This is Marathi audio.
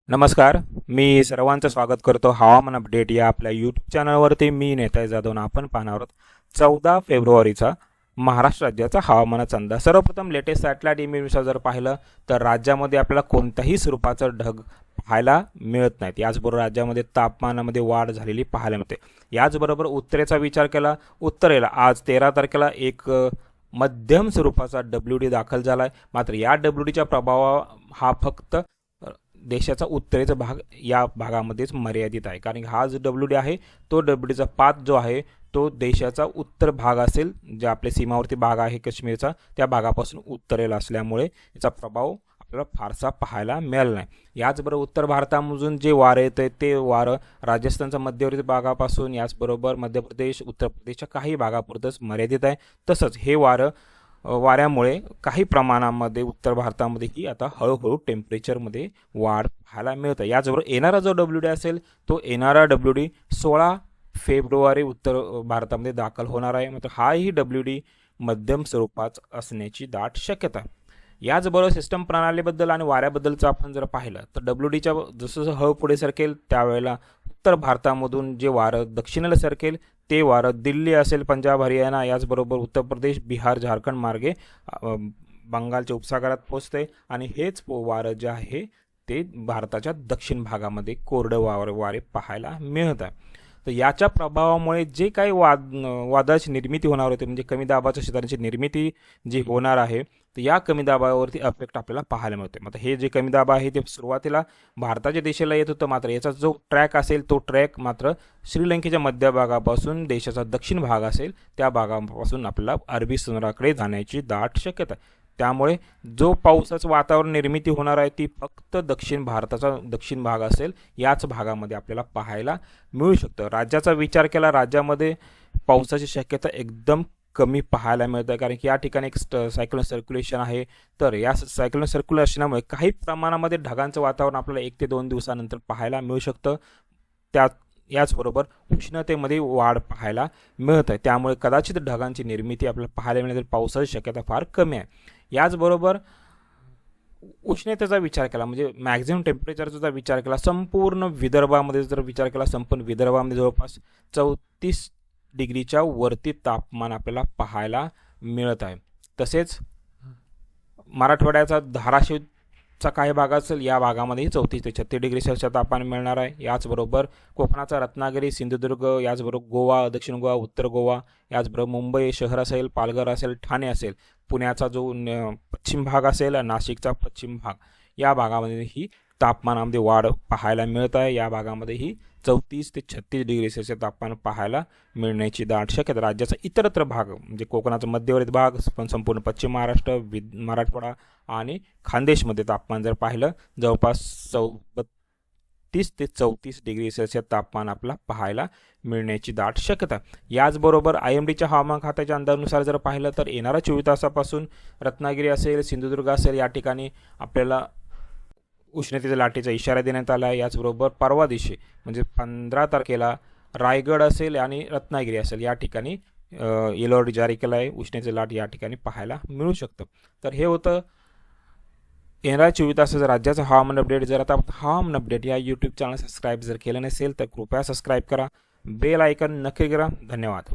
नमस्कार. मी सर्वांचं स्वागत करतो हवामान अपडेट या आपल्या यूट्यूब चॅनलवरती. मी नेताय जाधव. आपण पाहणार आहोत 14 फेब्रुवारीचा महाराष्ट्र राज्याचा हवामानाचा अंदाज. सर्वप्रथम लेटेस्ट सॅटेलाइट इमेजनुसार जर पाहिलं तर राज्यामध्ये आपल्याला कोणत्याही स्वरूपाचं ढग पाहायला मिळत नाहीत. याचबरोबर राज्यामध्ये तापमानामध्ये वाढ झालेली पाहायला मिळते. याचबरोबर उत्तरेचा विचार केला, उत्तरेला आज 13 तारखेला एक मध्यम स्वरूपाचा WD दाखल झाला आहे. मात्र या WDचा प्रभाव हा फक्त देशाचा उत्तरेचा भाग या भागामध्येच मर्यादित आहे. कारण हा जो WD आहे तो WDचा पाथ जो आहे तो देशाचा उत्तर भाग असेल, जे आपले सीमावर्ती भाग आहे काश्मीरचा त्या भागापासून उत्तरेला असल्यामुळे याचा प्रभाव आपल्याला फारसा पाहायला मिळाला नाही. याचबरोबर उत्तर भारतामधून जे वारं येतं ते वारं राजस्थानच्या मध्यवर्ती भागापासून याचबरोबर मध्य प्रदेश उत्तर प्रदेशच्या काही भागापुरतंच मर्यादित आहे. तसंच हे वाऱ्यामुळे काही प्रमाणामध्ये उत्तर भारतामध्येही आता हळूहळू टेम्परेचरमध्ये वाढ पाहायला मिळते. याचबरोबर येणारा जो WD असेल तो येणारा WD 16 फेब्रुवारी उत्तर भारतामध्ये दाखल होणार आहे. मात्र हाही WD मध्यम स्वरूपात असण्याची दाट शक्यता आहे. याचबरोबर सिस्टम प्रणालीबद्दल आणि वाऱ्याबद्दलचं आपण जर पाहिलं तर WDच्या जसं हळू पुढे सरकेल त्यावेळेला उत्तर भारतामधून जे वारं दक्षिणेला सरकेल ते वारं दिल्ली असेल, पंजाब, हरियाणा याचबरोबर उत्तर प्रदेश, बिहार, झारखंड मार्गे बंगालच्या उपसागरात पोचते आणि हेच वारं जे आहे ते भारताच्या दक्षिण भागामध्ये कोरडं वारे पाहायला मिळत आहे. तर याच्या प्रभावामुळे जे काही वादळाची निर्मिती होणार होती, म्हणजे कमी दाबाच्या क्षेत्रांची निर्मिती जी होणार आहे, तर या कमी दाबावरती अफेक्ट आपल्याला पाहायला मिळते. मात्र हे जे कमी दाब आहे ते सुरुवातीला भारताच्या दिशेला येत होतं. मात्र याचा जो ट्रॅक असेल तो ट्रॅक मात्र श्रीलंकेच्या मध्य भागापासून देशाचा दक्षिण भाग असेल त्या भागापासून आपल्याला अरबी समुद्राकडे जाण्याची दाट शक्यता आहे. त्यामुळे जो पावसाचं वातावरण निर्मिती होणार आहे ती फक्त दक्षिण भारताचा दक्षिण भाग असेल याच भागामध्ये आपल्याला पाहायला मिळू शकतं. राज्याचा विचार केला, राज्यामध्ये पावसाची शक्यता एकदम कमी पाहायला मिळतं. कारण की या ठिकाणी एक सायक्लोन सर्क्युलेशन आहे. तर या सायक्लोन सर्क्युलेशनामुळे काही प्रमाणामध्ये ढगांचं वातावरण आपल्याला 1 ते 2 दिवसानंतर पाहायला मिळू शकतं. याचबरोबर उष्णतेमध्ये वाढ पाहायला मिळत आहे. त्यामुळे कदाचित ढगांची निर्मिती आपल्याला पाहायला मिळेल. पावसाची शक्यता फार कमी आहे. याचबरोबर उष्णतेचा विचार केला, म्हणजे मॅक्झिमम टेम्परेचरचा विचार केला, संपूर्ण विदर्भामध्ये जर विचार केला, संपूर्ण विदर्भामध्ये जवळपास 34 डिग्रीच्या वरती तापमान आपल्याला पाहायला मिळत आहे. तसेच मराठवाड्याचा धाराशिवचा काही भाग असेल या भागामध्येही 34 ते 36 डिग्री सेल्सिअस तापमान मिळणार आहे. याचबरोबर कोकणाचा रत्नागिरी, सिंधुदुर्ग, याचबरोबर गोवा, दक्षिण गोवा, उत्तर गोवा, याचबरोबर मुंबई शहर असेल, पालघर असेल, ठाणे असेल, पुण्याचा जो पश्चिम भाग असेल, नाशिकचा पश्चिम भाग या भागामध्येही तापमानामध्ये वाढ पाहायला मिळत आहे. या भागामध्येही 34 ते 36 डिग्री सेल्सिअस तापमान पाहायला मिळण्याची दाट शक्यता. राज्याचा इतरत्र भाग म्हणजे कोकणाचा मध्यवर्ती भाग, पण संपूर्ण पश्चिम महाराष्ट्र, मराठवाडा आणि खानदेशमध्ये तापमान जर पाहिलं जवळपास 32 ते 34 डिग्री सेल्सिअस तापमान आपल्याला पाहायला मिळण्याची दाट शक्यता. याचबरोबर IMDच्या हवामान खात्याच्या अंदाजानुसार जर पाहिलं तर येणाऱ्या 24 तासापासून रत्नागिरी असेल, सिंधुदुर्ग असेल या ठिकाणी आपल्याला उष्णतेच्या लाटेचा इशारा देण्यात आला आहे. याचबरोबर परवा दिवशी म्हणजे 15 तारखेला रायगड असेल आणि रत्नागिरी असेल या ठिकाणी येलो अलर्ट जारी केला आहे. उष्णतेची लाट या ठिकाणी पाहायला मिळू शकतं. तर हे होतं येणाऱ्या 24 तासाचं राज्याचं हवामान अपडेट. जर आता हवामान अपडेट या यूट्यूब चॅनल सबस्क्राईब जर केलं नसेल तर कृपया सबस्क्राईब करा, बेल आयकन नक्की करा. धन्यवाद.